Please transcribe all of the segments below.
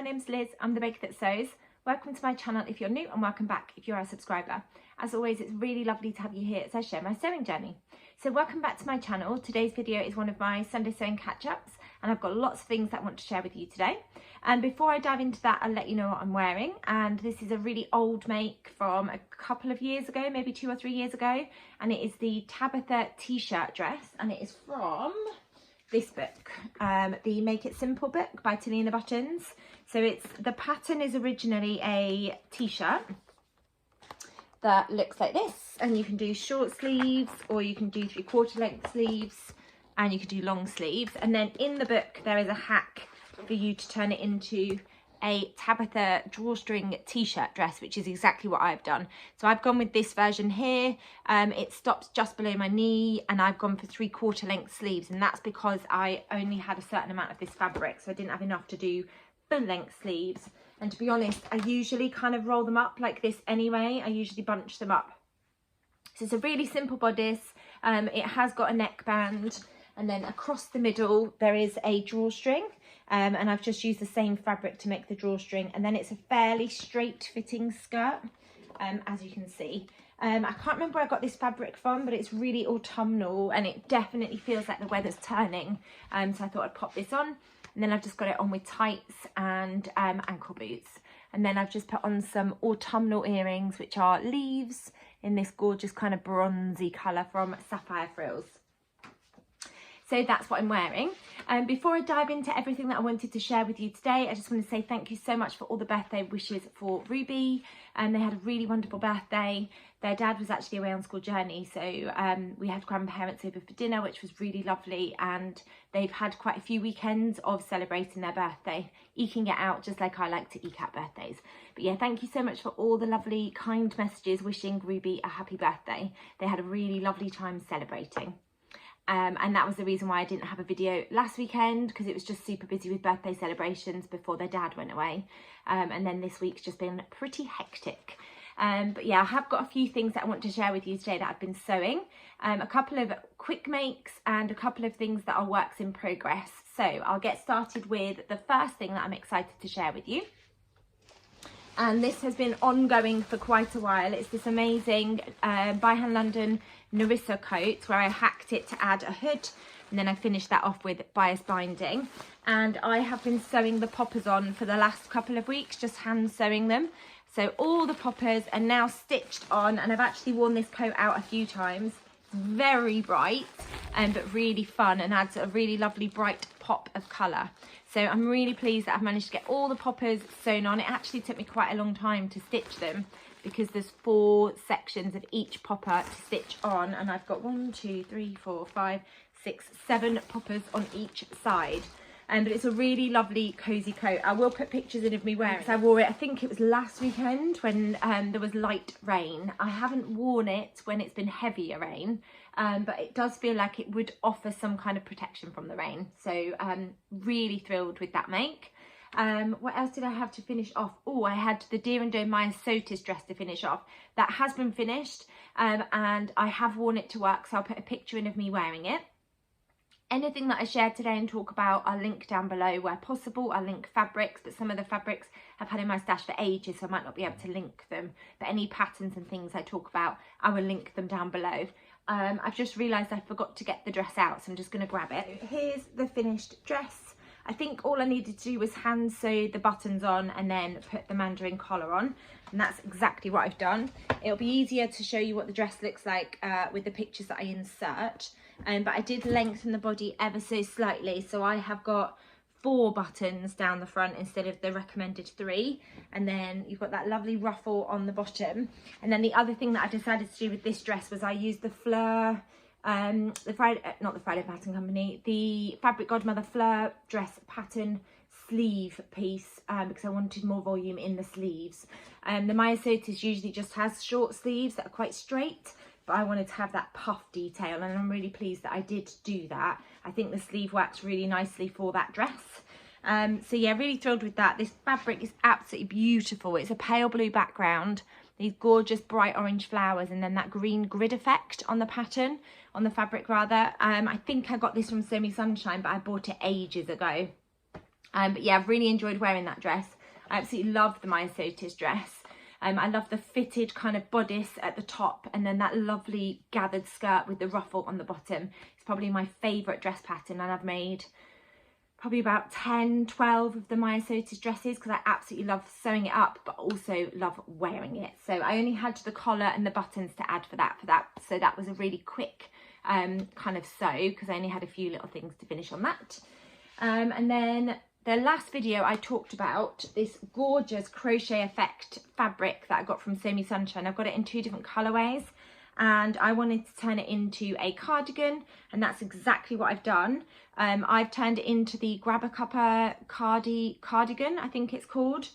my name's Liz, I'm the baker that sews. Welcome to my channel if you're new, and welcome back if you're a subscriber. As always, it's really lovely to have you here as I share my sewing journey. So welcome back to my channel. Today's video is one of my Sunday sewing catch-ups, and I've got lots of things that I want to share with you today. And before I dive into that, I'll let you know what I'm wearing. And this is a really old make from a couple of years ago, maybe 2 or 3 years ago. And it is the Tabitha t-shirt dress, and it is from this book, the Make It Simple book by Talina Buttons. So the pattern is originally a t-shirt that looks like this, and you can do short sleeves or you can do 3/4 length sleeves, and you can do long sleeves. And then in the book there is a hack for you to turn it into a Tabitha drawstring t-shirt dress, which is exactly what I've done. So I've gone with this version here. It stops just below my knee, and I've gone for 3/4 length sleeves, and that's because I only had a certain amount of this fabric, so I didn't have enough to do full length sleeves. And to be honest, I usually kind of roll them up like this anyway. I usually bunch them up. So it's a really simple bodice. It has got a neckband, and then across the middle there is a drawstring. And I've just used the same fabric to make the drawstring, and then it's a fairly straight fitting skirt, as you can see. I can't remember where I got this fabric from, but it's really autumnal, and it definitely feels like the weather's turning. So I thought I'd pop this on, and then I've just got it on with tights and ankle boots. And then I've just put on some autumnal earrings, which are leaves in this gorgeous kind of bronzy colour from Sapphire Frills. So that's what I'm wearing. Before I dive into everything that I wanted to share with you today, I just want to say thank you so much for all the birthday wishes for Ruby. They had a really wonderful birthday. Their dad was actually away on school journey, so we had grandparents over for dinner, which was really lovely, and they've had quite a few weekends of celebrating their birthday, eking it out just like I like to eke out birthdays. But yeah, thank you so much for all the lovely kind messages wishing Ruby a happy birthday. They had a really lovely time celebrating. And that was the reason why I didn't have a video last weekend, because it was just super busy with birthday celebrations before their dad went away. And then this week's just been pretty hectic. But yeah, I have got a few things that I want to share with you today that I've been sewing. A couple of quick makes and a couple of things that are works in progress. So I'll get started with the first thing that I'm excited to share with you. And this has been ongoing for quite a while. It's this amazing By Hand London Narissa coat, where I hacked it to add a hood, and then I finished that off with bias binding. And I have been sewing the poppers on for the last couple of weeks, just hand sewing them. So all the poppers are now stitched on, and I've actually worn this coat out a few times. It's very bright, but really fun, and adds a really lovely bright pop of colour. So I'm really pleased that I've managed to get all the poppers sewn on. It actually took me quite a long time to stitch them, because there's 4 sections of each popper to stitch on, and I've got 1, 2, 3, 4, 5, 6, 7 poppers on each side. But it's a really lovely cozy coat. I will put pictures in of me wearing it. I wore it, I think it was last weekend when there was light rain. I haven't worn it when it's been heavier rain, but it does feel like it would offer some kind of protection from the rain. So really thrilled with that make. What else did I have to finish off? Oh, I had the Deer and Doe Maya Sotis dress to finish off. That has been finished, and I have worn it to work, so I'll put a picture in of me wearing it. Anything that I shared today and talk about, I'll link down below where possible. I'll link fabrics, but some of the fabrics I've had in my stash for ages, so I might not be able to link them. But any patterns and things I talk about, I will link them down below. I've just realised I forgot to get the dress out, so I'm just going to grab it. Here's the finished dress. I think all I needed to do was hand sew the buttons on and then put the mandarin collar on, and that's exactly what I've done. It'll be easier to show you what the dress looks like with the pictures that I insert, but I did lengthen the body ever so slightly, so I have got 4 buttons down the front instead of the recommended 3, and then you've got that lovely ruffle on the bottom. And then the other thing that I decided to do with this dress was I used the Fleur, the Fabric Godmother Fleur dress pattern sleeve piece, because I wanted more volume in the sleeves. The Maya Sotis usually just has short sleeves that are quite straight, but I wanted to have that puff detail, and I'm really pleased that I did do that. I think the sleeve works really nicely for that dress. So yeah, really thrilled with that. This fabric is absolutely beautiful. It's a pale blue background, these gorgeous bright orange flowers, and then that green grid effect on the pattern, on the fabric rather. I think I got this from Sew Me Sunshine, but I bought it ages ago. But yeah, I've really enjoyed wearing that dress. I absolutely love the Maya Sotis dress. I love the fitted kind of bodice at the top, and then that lovely gathered skirt with the ruffle on the bottom. It's probably my favourite dress pattern, and I've made probably about 10, 12 of the Maya Sotis dresses because I absolutely love sewing it up, but also love wearing it. So I only had the collar and the buttons to add for that. So that was a really quick kind of sew because I only had a few little things to finish on that. And then the last video I talked about this gorgeous crochet effect fabric that I got from Sew Me Sunshine. I've got it in 2 different colourways, and I wanted to turn it into a cardigan, and that's exactly what I've done. I've turned it into the Grab a Cuppa cardigan, I think it's called.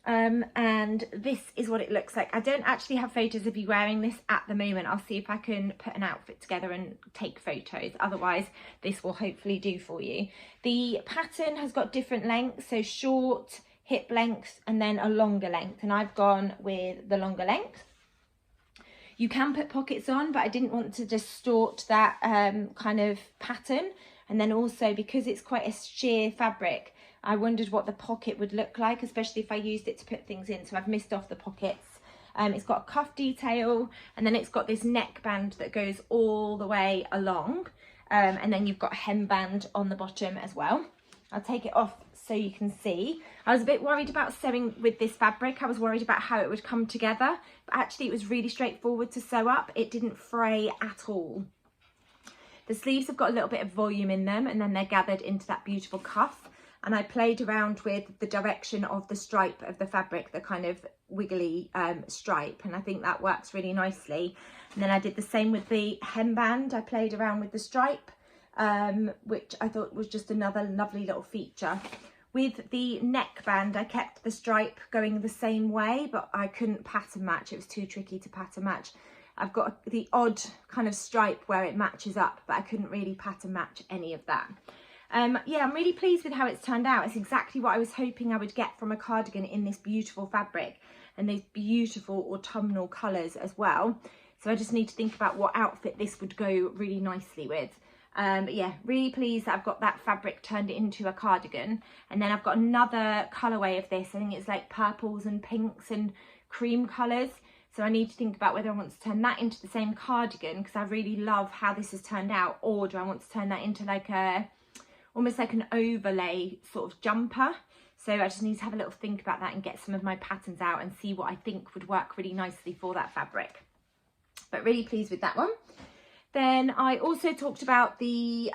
And this is what it looks like. I don't actually have photos of you wearing this at the moment. I'll see if I can put an outfit together and take photos. Otherwise, this will hopefully do for you. The pattern has got different lengths, so short, hip length, and then a longer length. And I've gone with the longer length. You can put pockets on, but I didn't want to distort that kind of pattern. And then also, because it's quite a sheer fabric, I wondered what the pocket would look like, especially if I used it to put things in. So I've missed off the pockets. It's got a cuff detail, and then it's got this neckband that goes all the way along. And then you've got a hemband on the bottom as well. I'll take it off so you can see. I was a bit worried about sewing with this fabric. I was worried about how it would come together, but actually it was really straightforward to sew up. It didn't fray at all. The sleeves have got a little bit of volume in them, and then they're gathered into that beautiful cuff. And I played around with the direction of the stripe of the fabric, the kind of wiggly stripe, and I think that works really nicely. And then I did the same with the hemband. I played around with the stripe, which I thought was just another lovely little feature. With the neckband, I kept the stripe going the same way, but I couldn't pattern match. It was too tricky to pattern match. I've got the odd kind of stripe where it matches up, but I couldn't really pattern match any of that. Yeah, I'm really pleased with how it's turned out. It's exactly what I was hoping I would get from a cardigan in this beautiful fabric and these beautiful autumnal colours as well. So I just need to think about what outfit this would go really nicely with. But yeah, really pleased that I've got that fabric turned into a cardigan. And then I've got another colourway of this. I think it's like purples and pinks and cream colours. So I need to think about whether I want to turn that into the same cardigan, because I really love how this has turned out, or do I want to turn that into like a almost like an overlay sort of jumper. So I just need to have a little think about that and get some of my patterns out and see what I think would work really nicely for that fabric. But really pleased with that one. Then I also talked about the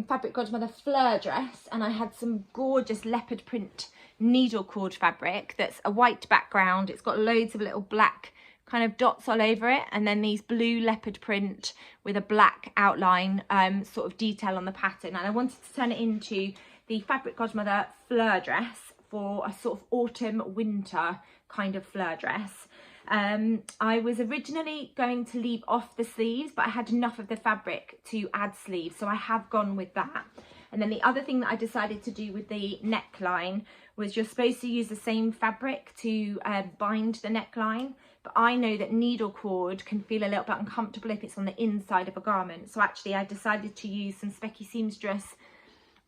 Fabric Godmother Fleur dress, and I had some gorgeous leopard print needle cord fabric that's a white background. It's got loads of little black kind of dots all over it, and then these blue leopard print with a black outline sort of detail on the pattern. And I wanted to turn it into the Fabric Godmother Fleur dress for a sort of autumn winter kind of fleur dress. I was originally going to leave off the sleeves, but I had enough of the fabric to add sleeves, so I have gone with that. And then the other thing that I decided to do with the neckline was, you're supposed to use the same fabric to bind the neckline, but I know that needle cord can feel a little bit uncomfortable if it's on the inside of a garment. So actually I decided to use some Specky Seamstress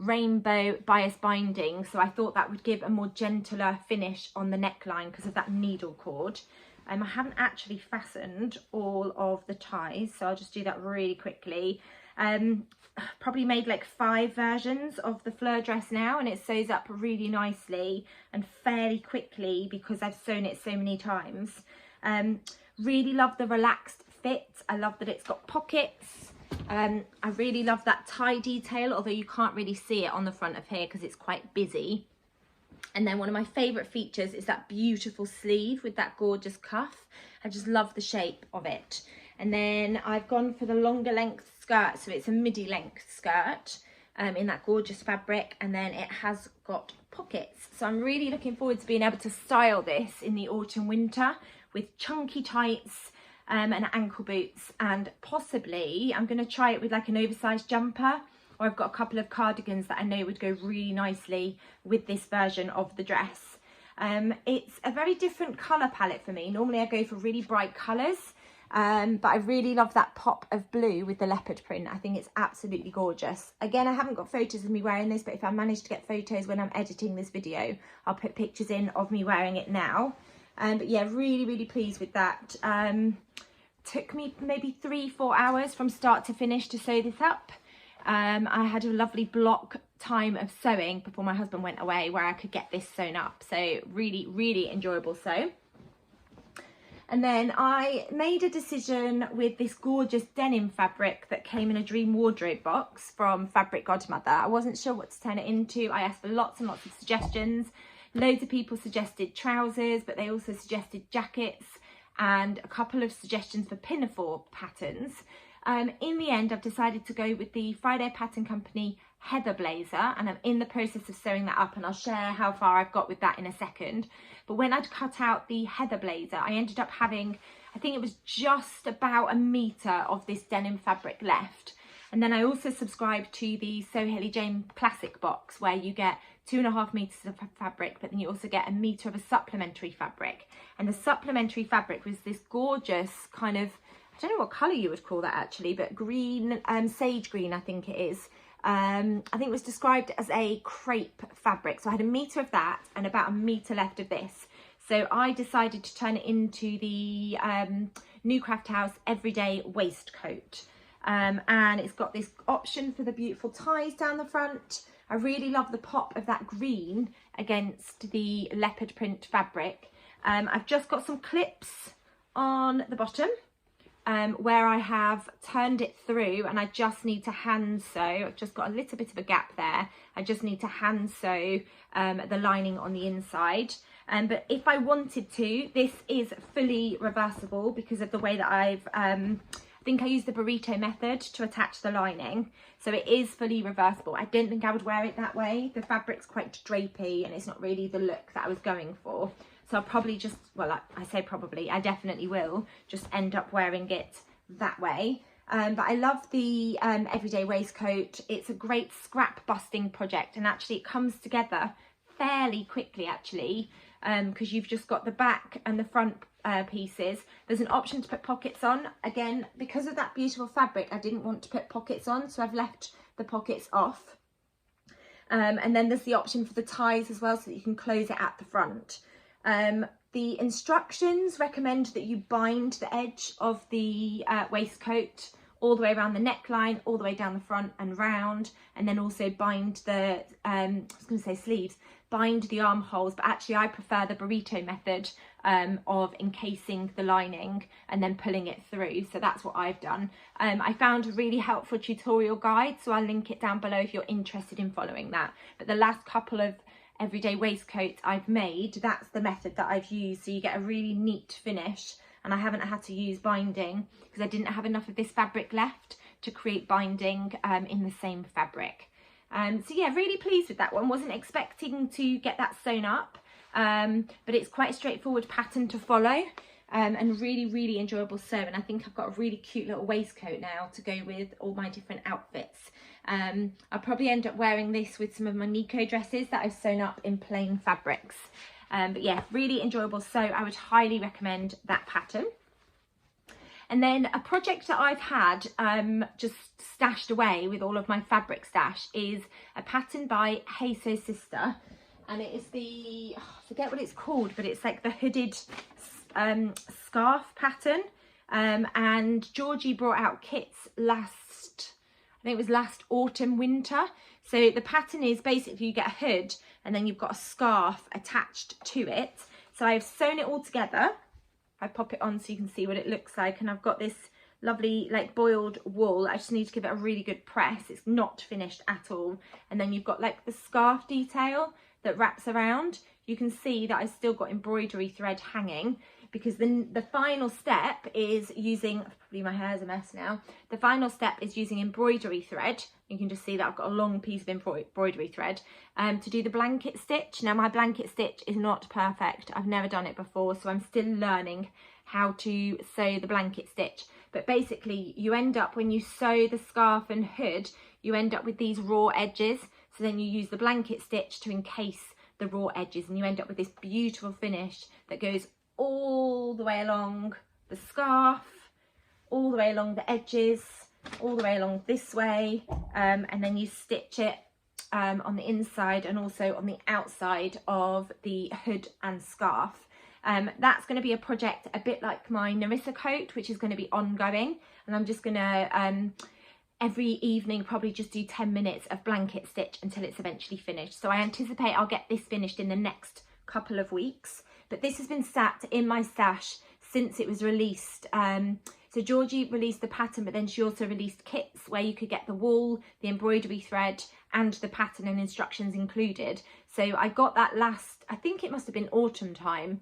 rainbow bias binding. So I thought that would give a more gentler finish on the neckline because of that needle cord. I haven't actually fastened all of the ties, so I'll just do that really quickly. Probably made like 5 versions of the fleur dress now, and it sews up really nicely and fairly quickly because I've sewn it so many times. Really love the relaxed fit. I love that it's got pockets. I really love that tie detail, although you can't really see it on the front of here because it's quite busy. And then one of my favourite features is that beautiful sleeve with that gorgeous cuff. I just love the shape of it. And then I've gone for the longer length skirt, so it's a midi length skirt in that gorgeous fabric, and then it has got pockets. So I'm really looking forward to being able to style this in the autumn winter with chunky tights and ankle boots, and possibly I'm going to try it with like an oversized jumper, or I've got a couple of cardigans that I know would go really nicely with this version of the dress. It's a very different colour palette for me. Normally I go for really bright colours, but I really love that pop of blue with the leopard print. I think it's absolutely gorgeous. Again, I haven't got photos of me wearing this, but if I manage to get photos when I'm editing this video, I'll put pictures in of me wearing it now. But yeah, really pleased with that. Took me maybe 3-4 hours from start to finish to sew this up. I had a lovely block time of sewing before my husband went away where I could get this sewn up. So really enjoyable sew. And then I made a decision with this gorgeous denim fabric that came in a dream wardrobe box from Fabric Godmother. I wasn't sure what to turn it into. I asked for lots and lots of suggestions. Loads of people suggested trousers, but they also suggested jackets and a couple of suggestions for pinafore patterns. In the end, I've decided to go with the Friday Pattern Company Heather blazer, and I'm in the process of sewing that up, and I'll share how far I've got with that in a second. But when I'd cut out the Heather blazer, I ended up having, I think it was just about 1 metre of this denim fabric left. And then I also subscribed to the So Hilly Jane Classic box, where you get 2.5 metres of fabric, but then you also get 1 metre of a supplementary fabric. And the supplementary fabric was this gorgeous kind of, I don't know what colour you would call that actually, but green, sage green I think it is. I think it was described as a crepe fabric. So I had 1 metre of that and about 1 metre left of this. So I decided to turn it into the New Craft House Everyday Waistcoat. And it's got this option for the beautiful ties down the front. I really love the pop of that green against the leopard print fabric. I've just got some clips on the bottom where I have turned it through, and I just need to hand sew. I've just got a little bit of a gap there. I just need to hand sew the lining on the inside. But if I wanted to, this is fully reversible because of the way that I think I used the burrito method to attach the lining. So it is fully reversible. I didn't think I would wear it that way. The fabric's quite drapey and it's not really the look that I was going for. So I'll probably just, well, I say probably, I definitely will just end up wearing it that way. But I love the everyday waistcoat. It's a great scrap busting project, and actually it comes together fairly quickly actually, because you've just got the back and the front pieces. There's an option to put pockets on. Again, because of that beautiful fabric, I didn't want to put pockets on, so I've left the pockets off. And then there's the option for the ties as well, so that you can close it at the front. The instructions recommend that you bind the edge of the waistcoat all the way around the neckline, all the way down the front and round, and then also bind the, I was going to say sleeves, bind the armholes, but actually I prefer the burrito method of encasing the lining and then pulling it through. So that's what I've done. I found a really helpful tutorial guide, so I'll link it down below if you're interested in following that. But the last couple of everyday waistcoats I've made, that's the method that I've used, so you get a really neat finish. And I haven't had to use binding because I didn't have enough of this fabric left to create binding in the same fabric. So yeah, really pleased with that one. Wasn't expecting to get that sewn up, but it's quite a straightforward pattern to follow, and really enjoyable sew. And I think I've got a really cute little waistcoat now to go with all my different outfits. I'll probably end up wearing this with some of my Nico dresses that I've sewn up in plain fabrics. But yeah, really enjoyable sew. I would highly recommend that pattern. And then a project that I've had just stashed away with all of my fabric stash is a pattern by Hey Sew Sister, and it is the, I forget what it's called, but it's like the hooded scarf pattern. And Georgie brought out kits last, I think it was last autumn winter. So the pattern is basically you get a hood and then you've got a scarf attached to it. So I've sewn it all together. I pop it on so you can see what it looks like, and I've got this lovely like boiled wool. I just need to give it a really good press. It's not finished at all. And then you've got like the scarf detail that wraps around. You can see that I've still got embroidery thread hanging, because then the final step is using, probably my hair's a mess now. The final step is using embroidery thread. You can just see that I've got a long piece of embroidery thread to do the blanket stitch. Now my blanket stitch is not perfect. I've never done it before, so I'm still learning how to sew the blanket stitch. But basically you end up, when you sew the scarf and hood, you end up with these raw edges. So then you use the blanket stitch to encase the raw edges, and you end up with this beautiful finish that goes all the way along the scarf, all the way along the edges, all the way along this way, and then you stitch it on the inside and also on the outside of the hood and scarf. That's going to be a project a bit like my Narissa coat, which is going to be ongoing, and I'm just going to every evening probably just do 10 minutes of blanket stitch until it's eventually finished. So I anticipate I'll get this finished in the next couple of weeks, but this has been sat in my stash since it was released. So Georgie released the pattern, but then she also released kits where you could get the wool, the embroidery thread and the pattern and instructions included. So I got that last, I think it must have been autumn time,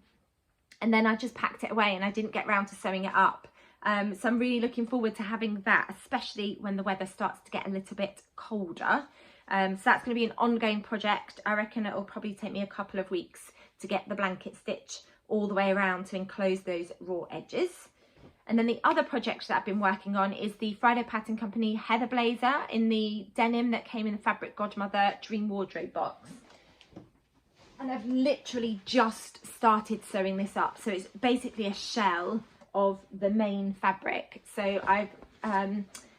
and then I just packed it away and I didn't get round to sewing it up. So I'm really looking forward to having that, especially when the weather starts to get a little bit colder. So that's going to be an ongoing project. I reckon it'll probably take me a couple of weeks to get the blanket stitch all the way around to enclose those raw edges. And then the other project that I've been working on is the Friday Pattern Company Heather Blazer in the denim that came in the Fabric Godmother Dream Wardrobe box. And I've literally just started sewing this up. So it's basically a shell of the main fabric. So I've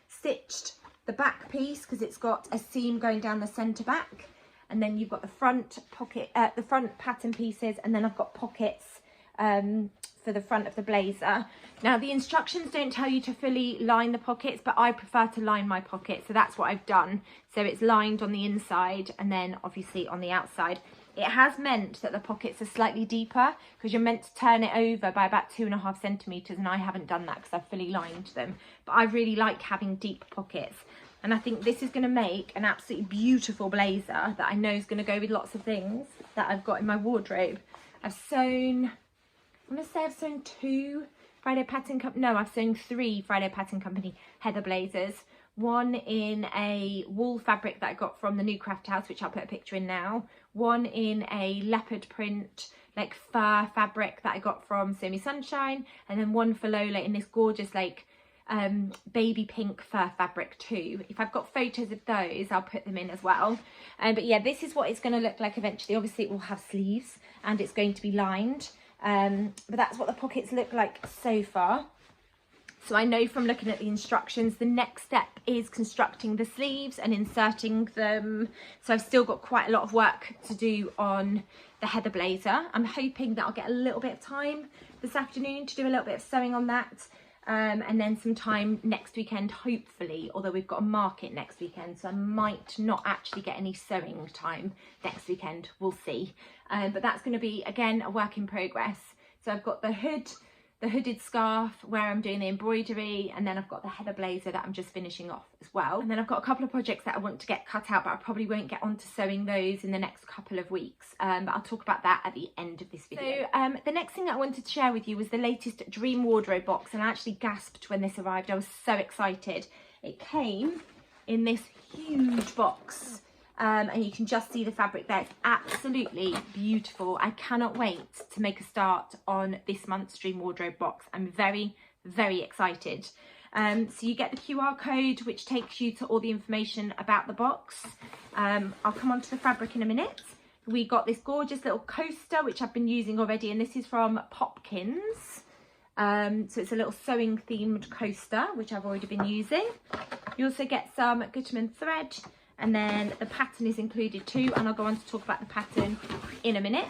stitched the back piece because it's got a seam going down the centre back, and then you've got the front pocket, the front pattern pieces, and then I've got pockets for the front of the blazer. Now the instructions don't tell you to fully line the pockets, but I prefer to line my pockets, so that's what I've done. So it's lined on the inside and then obviously on the outside. It has meant that the pockets are slightly deeper because you're meant to turn it over by about 2.5 centimetres, and I haven't done that because I've fully lined them. But I really like having deep pockets, and I think this is going to make an absolutely beautiful blazer that I know is going to go with lots of things that I've got in my wardrobe. I've sewn, I'm going to say I've sewn 2 Friday Pattern Company, no, I've sewn 3 Friday Pattern Company Heather Blazers. One in a wool fabric that I got from the New Craft House, which I'll put a picture in now. One in a leopard print, like fur fabric that I got from Sew Me Sunshine. And then one for Lola in this gorgeous, like, baby pink fur fabric too. If I've got photos of those, I'll put them in as well. But yeah, this is what it's going to look like eventually. Obviously, it will have sleeves and it's going to be lined. But that's what the pockets look like so far. So I know from looking at the instructions, the next step is constructing the sleeves and inserting them. So I've still got quite a lot of work to do on the Heather Blazer. I'm hoping that I'll get a little bit of time this afternoon to do a little bit of sewing on that. And then some time next weekend, hopefully, although we've got a market next weekend, so I might not actually get any sewing time next weekend. We'll see. But that's going to be, again, a work in progress. So I've got the hood, the hooded scarf where I'm doing the embroidery, and then I've got the Heather Blazer that I'm just finishing off as well. And then I've got a couple of projects that I want to get cut out, but I probably won't get onto sewing those in the next couple of weeks. But I'll talk about that at the end of this video. So the next thing that I wanted to share with you was the latest Dream Wardrobe box, and I actually gasped when this arrived. I was so excited. It came in this huge box. And you can just see the fabric there. It's absolutely beautiful. I cannot wait to make a start on this month's Dream Wardrobe box. I'm very, very excited. So you get the QR code, which takes you to all the information about the box. I'll come on to the fabric in a minute. We got this gorgeous little coaster, which I've been using already, and this is from Popkins. So it's a little sewing themed coaster, which I've already been using. You also get some Gutermann thread, and then the pattern is included too, and I'll go on to talk about the pattern in a minute.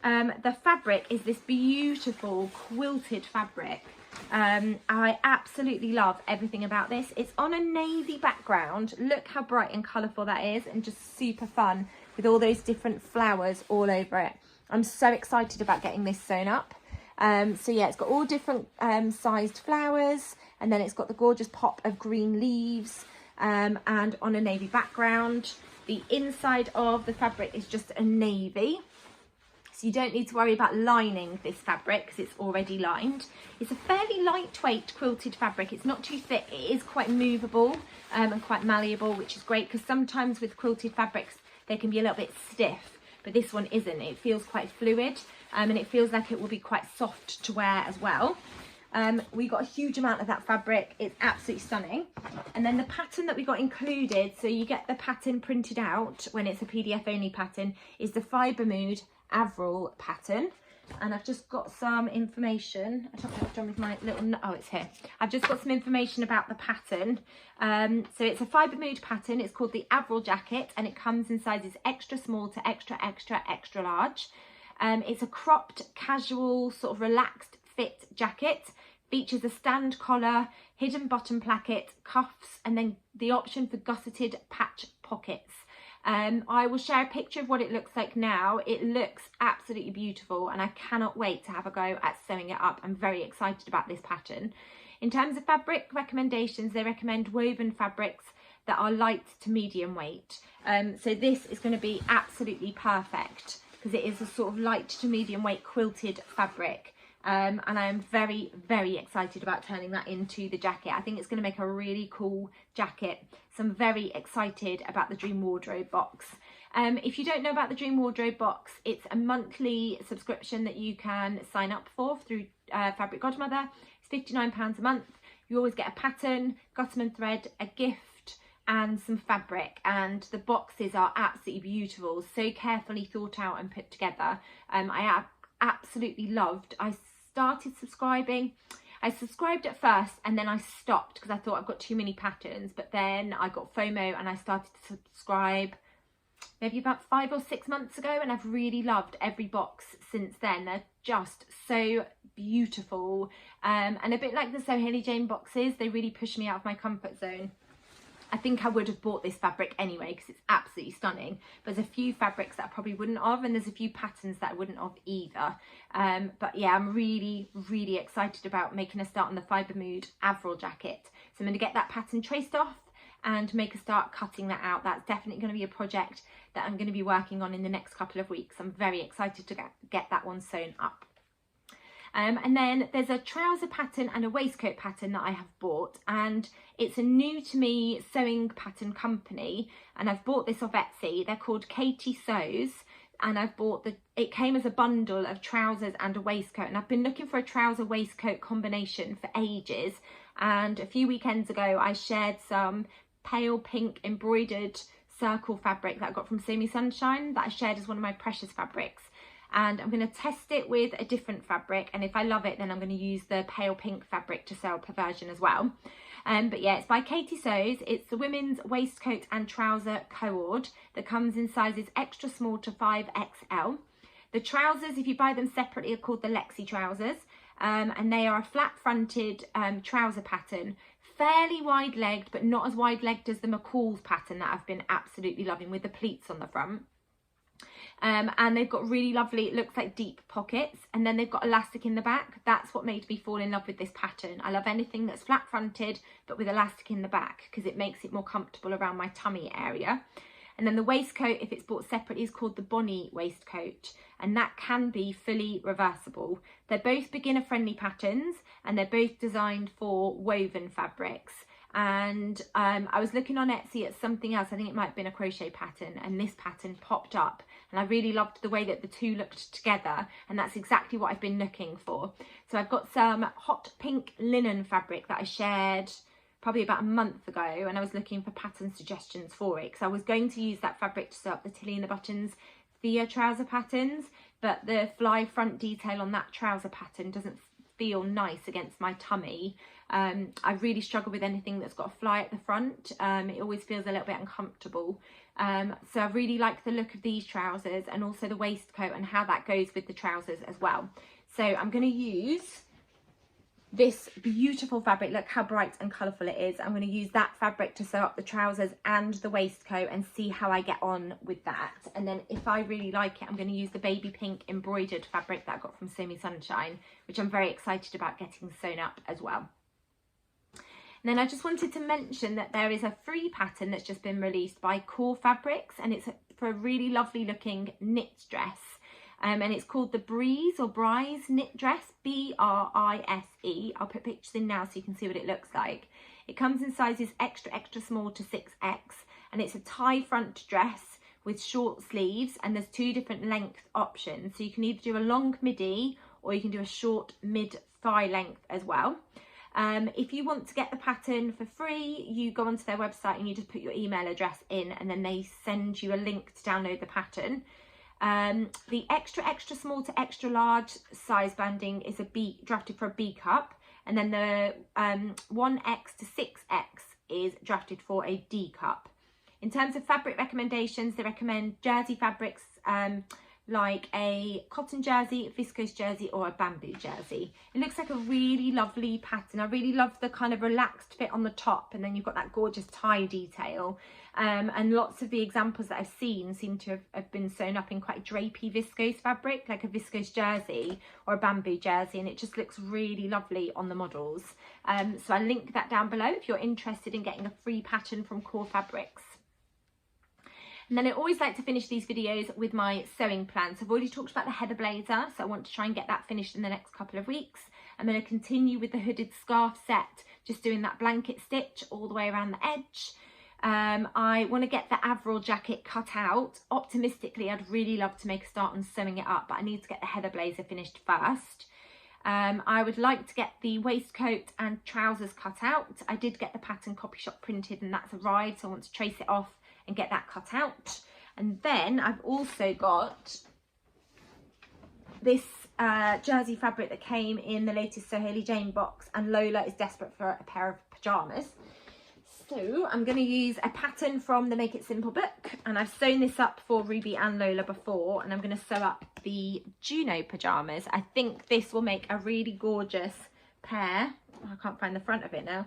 The fabric is this beautiful quilted fabric. I absolutely love everything about this. It's on a navy background. Look how bright and colourful that is, and just super fun with all those different flowers all over it. I'm so excited about getting this sewn up. So yeah, it's got all different sized flowers, and then it's got the gorgeous pop of green leaves. And on a navy background. The inside of the fabric is just a navy, so you don't need to worry about lining this fabric because it's already lined. It's a fairly lightweight quilted fabric. It's not too thick. It is quite movable and quite malleable, which is great because sometimes with quilted fabrics they can be a little bit stiff, but this one isn't. It feels quite fluid, and it feels like it will be quite soft to wear as well. We got a huge amount of that fabric. It's absolutely stunning. And then the pattern that we got included, so you get the pattern printed out when it's a PDF only pattern, is the Fibre Mood Avril pattern. and I've just got some information. I don't know what I've done with my little, oh, it's here. I've just got some information about the pattern. So it's a fibre mood pattern. It's called the Avril jacket, and it comes in sizes extra small to extra, extra, extra large. It's a cropped, casual, sort of relaxed fit jacket. Features a stand collar, hidden bottom placket, cuffs, and then the option for gusseted patch pockets. I will share a picture of what it looks like now. It looks absolutely beautiful, and I cannot wait to have a go at sewing it up. I'm very excited about this pattern. In terms of fabric recommendations, they recommend woven fabrics that are light to medium weight. So this is going to be absolutely perfect because it is a sort of light to medium weight quilted fabric. And I am very, very excited about turning that into the jacket. I think it's going to make a really cool jacket. So I'm very excited about the Dream Wardrobe box. If you don't know about the Dream Wardrobe box, it's a monthly subscription that you can sign up for through Fabric Godmother. It's £59 a month. You always get a pattern, gossamer thread, a gift, and some fabric, and the boxes are absolutely beautiful, so carefully thought out and put together. I absolutely loved. I started subscribing. I subscribed at first and then I stopped because I thought I've got too many patterns, but then I got FOMO and I started to subscribe maybe about 5 or 6 months ago, and I've really loved every box since then. They're just so beautiful, and a bit like the So Hayley Jane boxes, they really push me out of my comfort zone. I think I would have bought this fabric anyway because it's absolutely stunning. But there's a few fabrics that I probably wouldn't have, and there's a few patterns that I wouldn't have either. But yeah, I'm really, really excited about making a start on the Fibre Mood Avril jacket. So I'm going to get that pattern traced off and make a start cutting that out. That's definitely going to be a project that I'm going to be working on in the next couple of weeks. I'm very excited to get that one sewn up. And then there's a trouser pattern and a waistcoat pattern that I have bought, and it's a new to me sewing pattern company, and I've bought this off Etsy. They're called Katie Sews, and I've bought it came as a bundle of trousers and a waistcoat, and I've been looking for a trouser waistcoat combination for ages. And a few weekends ago I shared some pale pink embroidered circle fabric that I got from Sew Me Sunshine that I shared as one of my precious fabrics. And I'm going to test it with a different fabric, and if I love it then I'm going to use the pale pink fabric to sew up a version as well. But yeah, it's by Katie Sews. It's the women's waistcoat and trouser cord that comes in sizes extra small to 5XL. The trousers, if you buy them separately, are called the Lexi trousers, and they are a flat fronted trouser pattern, fairly wide legged but not as wide legged as the McCall's pattern that I've been absolutely loving with the pleats on the front. And they've got really lovely, it looks like deep pockets, and then they've got elastic in the back. That's what made me fall in love with this pattern. I love anything that's flat fronted but with elastic in the back because it makes it more comfortable around my tummy area. And then the waistcoat, if it's bought separately, is called the Bonnie waistcoat, and that can be fully reversible. They're both beginner friendly patterns, and they're both designed for woven fabrics. And I was looking on Etsy at something else, I think it might have been a crochet pattern, and this pattern popped up, and I really loved the way that the two looked together, and that's exactly what I've been looking for. So I've got some hot pink linen fabric that I shared probably about a month ago, and I was looking for pattern suggestions for it because I was going to use that fabric to sew up the Tilly and the Buttons Thea trouser patterns, but the fly front detail on that trouser pattern doesn't feel nice against my tummy. I really struggle with anything that's got a fly at the front. It always feels a little bit uncomfortable. So I really like the look of these trousers and also the waistcoat and how that goes with the trousers as well. So I'm going to use this beautiful fabric. Look how bright and colourful it is. I'm going to use that fabric to sew up the trousers and the waistcoat and see how I get on with that. And then if I really like it, I'm going to use the baby pink embroidered fabric that I got from Sew Me Sunshine, which I'm very excited about getting sewn up as well. And then I just wanted to mention that there is a free pattern that's just been released by Core Fabrics, and it's for a really lovely looking knit dress. And it's called the Breeze or Brise knit dress, B-R-I-S-E. I'll put pictures in now so you can see what it looks like. It comes in sizes extra, extra small to 6X, and it's a tie front dress with short sleeves, and there's two different length options. So you can either do a long midi or you can do a short mid thigh length as well. If you want to get the pattern for free, you go onto their website and you just put your email address in, and then they send you a link to download the pattern. The extra small to extra large size banding is drafted for a B cup, and then the 1X to 6X is drafted for a D cup. In terms of fabric recommendations, they recommend jersey fabrics like a cotton jersey, a viscose jersey, or a bamboo jersey. It looks like a really lovely pattern. I really love the kind of relaxed fit on the top, and then you've got that gorgeous tie detail. And lots of the examples that I've seen seem to have been sewn up in quite drapey viscose fabric, like a viscose jersey or a bamboo jersey, and it just looks really lovely on the models. So I'll link that down below if you're interested in getting a free pattern from Core Fabrics. And then I always like to finish these videos with my sewing plan. So I've already talked about the heather blazer, so I want to try and get that finished in the next couple of weeks. I'm going to continue with the hooded scarf set, just doing that blanket stitch all the way around the edge. I want to get the Avril jacket cut out. Optimistically, I'd really love to make a start on sewing it up, but I need to get the heather blazer finished first. I would like to get the waistcoat and trousers cut out. I did get the pattern copy shop printed and that's arrived, so I want to trace it off and get that cut out. And then I've also got this jersey fabric that came in the latest So Hailey Jane box, and Lola is desperate for a pair of pyjamas. So I'm going to use a pattern from the Make It Simple book, and I've sewn this up for Ruby and Lola before, and I'm going to sew up the Juno pyjamas. I think this will make a really gorgeous pair. Oh, I can't find the front of it now.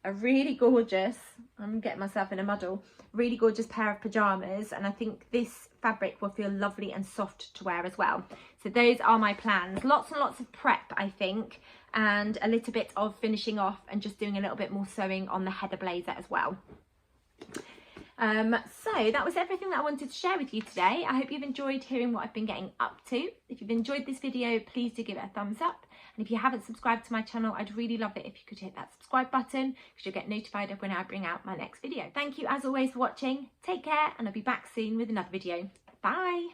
A really gorgeous, I'm getting myself in a muddle, really gorgeous pair of pyjamas, and I think this fabric will feel lovely and soft to wear as well. So those are my plans. Lots and lots of prep, I think, and a little bit of finishing off and just doing a little bit more sewing on the heather blazer as well. So that was everything that I wanted to share with you today. I hope you've enjoyed hearing what I've been getting up to. If you've enjoyed this video, please do give it a thumbs up. And if you haven't subscribed to my channel, I'd really love it if you could hit that subscribe button, because you'll get notified of when I bring out my next video. Thank you as always for watching. Take care, and I'll be back soon with another video. Bye.